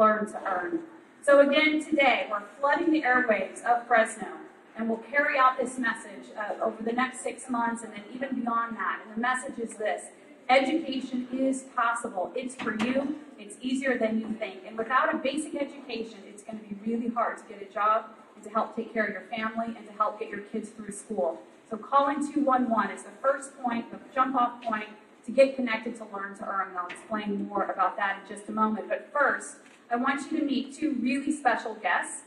Learn to Earn. So again, today, we're flooding the airwaves of Fresno, and we'll carry out this message over the next 6 months and then even beyond that. And the message is this: education is possible. It's for you. It's easier than you think. And without a basic education, it's going to be really hard to get a job and to help take care of your family and to help get your kids through school. So calling 211 is the first point, the jump-off point to get connected to Learn to Earn. And I'll explain more about that in just a moment. But first, I want you to meet two really special guests.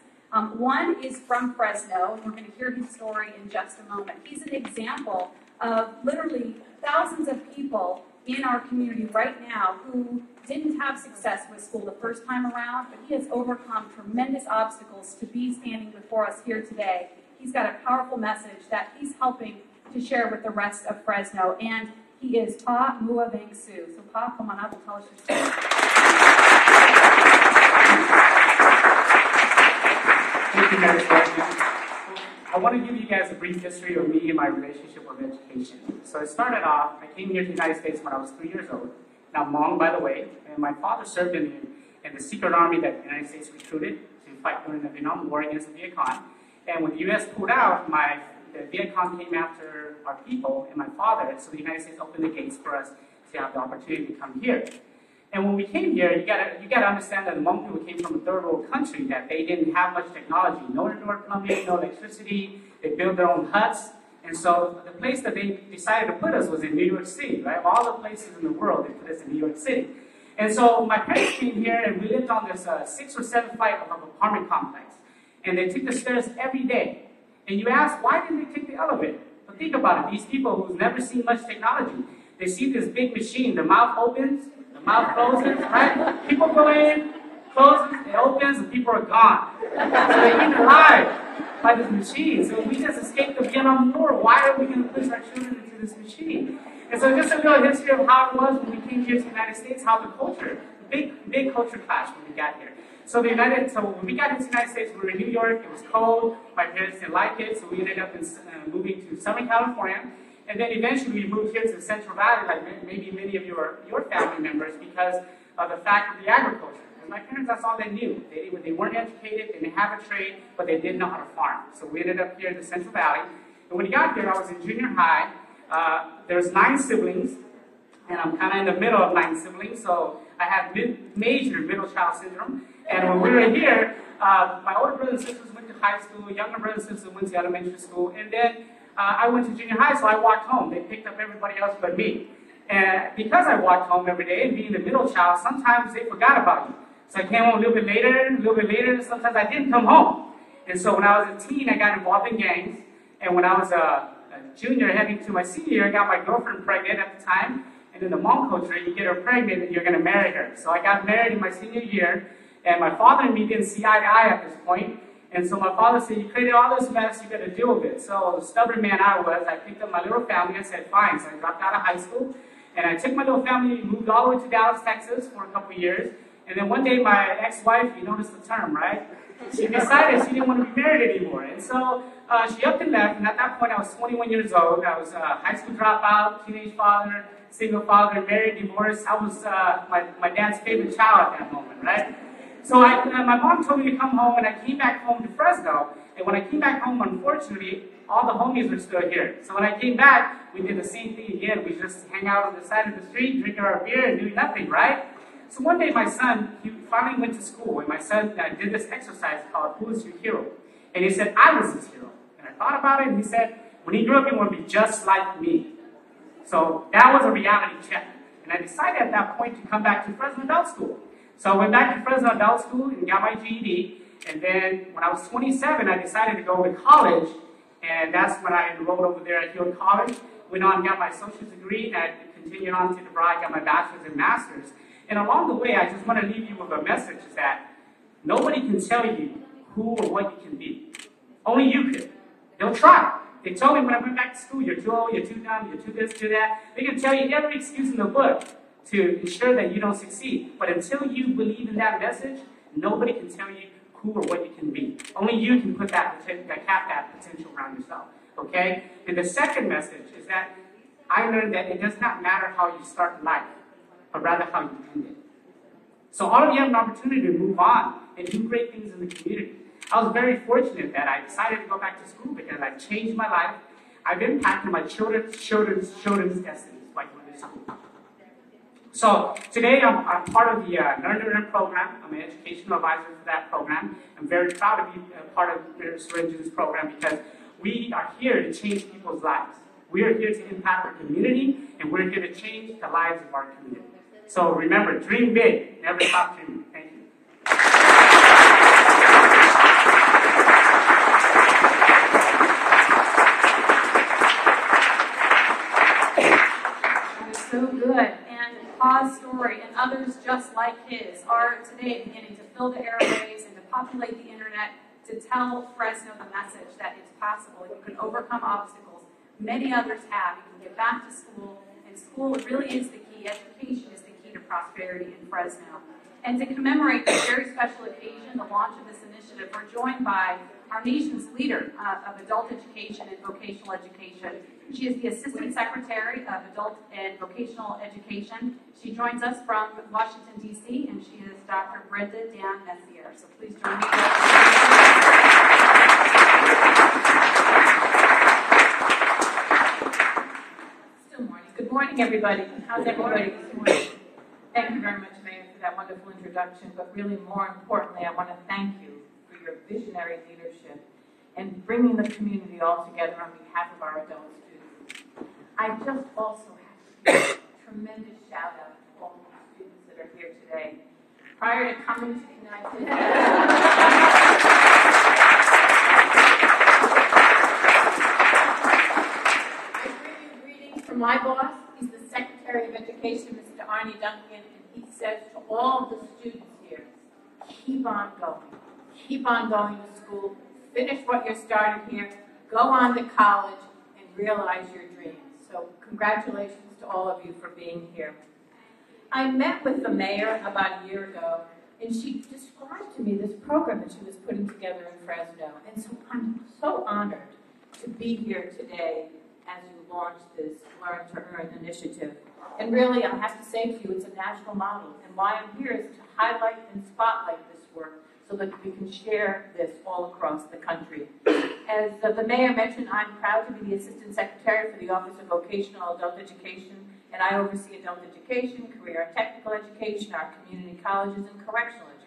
One is from Fresno, and we're going to hear his story in just a moment. He's an example of literally thousands of people in our community right now who didn't have success with school the first time around, but he has overcome tremendous obstacles to be standing before us here today. He's got a powerful message that he's helping to share with the rest of Fresno, and he is Pha Mouavangsou. So Pa, come on up and tell us your story. Thank you, Mayor Swearengin. I want to give you guys a brief history of me and my relationship with education. So it started off, I came here to the United States when I was 3 years old. Now, Hmong, by the way, and my father served in the secret army that the United States recruited to fight during the Vietnam War against the Viet Cong. And when the U.S. pulled out, the Viet Cong came after our people and my father, so the United States opened the gates for us to have the opportunity to come here. And when we came here, you gotta understand that the Hmong people came from a third world country, that they didn't have much technology, no indoor plumbing, no electricity. They built their own huts. And so the place that they decided to put us was in New York City, right? Of all the places in the world, they put us in New York City. And so my parents came here, and we lived on this 6 or 7 flight of an apartment complex. And they took the stairs every day. And you ask, why didn't they take the elevator? But think about it. These people who've never seen much technology, they see this big machine. The mouth opens, the mouth closes, right? People go in, closes, it opens, and people are gone. So they're eaten alive by this machine. So we just escaped the Vietnam War. Why are we going to push our children into this machine? And so just a little history of how it was when we came here to the United States, how the culture, big culture clash when we got here. So when we got into the United States, we were in New York. It was cold. My parents didn't like it, so we ended up moving to Southern California. And then eventually we moved here to the Central Valley, like maybe many of your family members, because of the fact of the agriculture. And my parents, that's all they knew. They weren't educated, they didn't have a trade, but they didn't know how to farm. So we ended up here in the Central Valley. And when we got here, I was in junior high. There's 9 siblings, and I'm kind of in the middle of 9 siblings, so I had major middle child syndrome. And when we were here, my older brothers and sisters went to high school, younger brothers and sisters went to elementary school, and then I went to junior high, so I walked home. They picked up everybody else but me. And because I walked home every day, and being the middle child, sometimes they forgot about you. So I came home a little bit later, and sometimes I didn't come home. And so when I was a teen, I got involved in gangs. And when I was a junior heading to my senior year, I got my girlfriend pregnant at the time. And in the Hmong culture, you get her pregnant and you're going to marry her. So I got married in my senior year. And my father and me didn't see eye to eye at this point. And so my father said, you created all this mess, you got to deal with it. So the stubborn man I was, I picked up my little family and said, fine. So I dropped out of high school. And I took my little family and moved all the way to Dallas, Texas for a couple of years. And then one day my ex-wife, you noticed the term, right? She decided she didn't want to be married anymore. And so she up and left. And at that point I was 21 years old. I was a high school dropout, teenage father, single father, married, divorced. I was my dad's favorite child at that moment, right? So my mom told me to come home, and I came back home to Fresno. And when I came back home, unfortunately, all the homies were still here. So when I came back, we did the same thing again. We just hang out on the side of the street, drink our beer, and do nothing, right? So one day my son, he finally went to school, and my son did this exercise called, Who is Your Hero? And he said, I was his hero. And I thought about it, and he said, when he grew up, he wanted to be just like me. So that was a reality check. And I decided at that point to come back to Fresno Adult School. So I went back to Fresno Adult School and got my GED. And then when I was 27, I decided to go to college. And that's when I enrolled over there at Hill College. Went on and got my associate's degree. And I continued on to DeVry, got my bachelor's and master's. And along the way, I just want to leave you with a message is that nobody can tell you who or what you can be. Only you can. They'll try. They told me when I went back to school, you're too old, you're too dumb, you're too this, too that. They can tell you every excuse in the book to ensure that you don't succeed. But until you believe in that message, nobody can tell you who or what you can be. Only you can put that potential around yourself. Okay? And the second message is that I learned that it does not matter how you start life, but rather how you end it. So all of you have an opportunity to move on and do great things in the community. I was very fortunate that I decided to go back to school because I've changed my life. I've impacted my children's destinies by going to school. So today I'm part of the Learn2Earn program. I'm an educational advisor for that program. I'm very proud to be part of Mayor Swearengin's program because we are here to change people's lives. We are here to impact our community, and we're here to change the lives of our community. So remember, dream big, never stop dreaming. Thank you. That was so good. And Pa's story and others just like his are today beginning to fill the airwaves and to populate the internet to tell Fresno the message that it's possible. You can overcome obstacles. Many others have. You can get back to school, and school really is the key. Education is the key to prosperity in Fresno. And to commemorate this very special occasion, the launch of this initiative, we're joined by our nation's leader of adult education and vocational education. She is the Assistant Secretary of Adult and Vocational Education. She joins us from Washington, D.C., and she is Dr. Brenda Dan Messier. So please join me. Still morning. Good morning, everybody. How's everybody this morning? Thank you very much, Mayor, for that wonderful introduction. But really, more importantly, I want to thank you for your visionary leadership and bringing the community all together on behalf of our adult students. I just also have to give a tremendous shout out to all the students that are here today. Prior to coming to the United States, I bring you greetings from my boss. He's the Secretary of Education, Mr. Arnie Duncan, and he says to all the students here, keep on going. Keep on going to school. Finish what you started here. Go on to college and realize your dreams. So congratulations to all of you for being here. I met with the mayor about a year ago, and she described to me this program that she was putting together in Fresno. And so I'm so honored to be here today as you launch this Learn2Earn initiative. And really, I have to say to you, it's a national model. And why I'm here is to highlight and spotlight this work so that we can share this all across the country. As the mayor mentioned, I'm proud to be the Assistant Secretary for the Office of Vocational Adult Education, and I oversee adult education, career and technical education, our community colleges, and correctional education.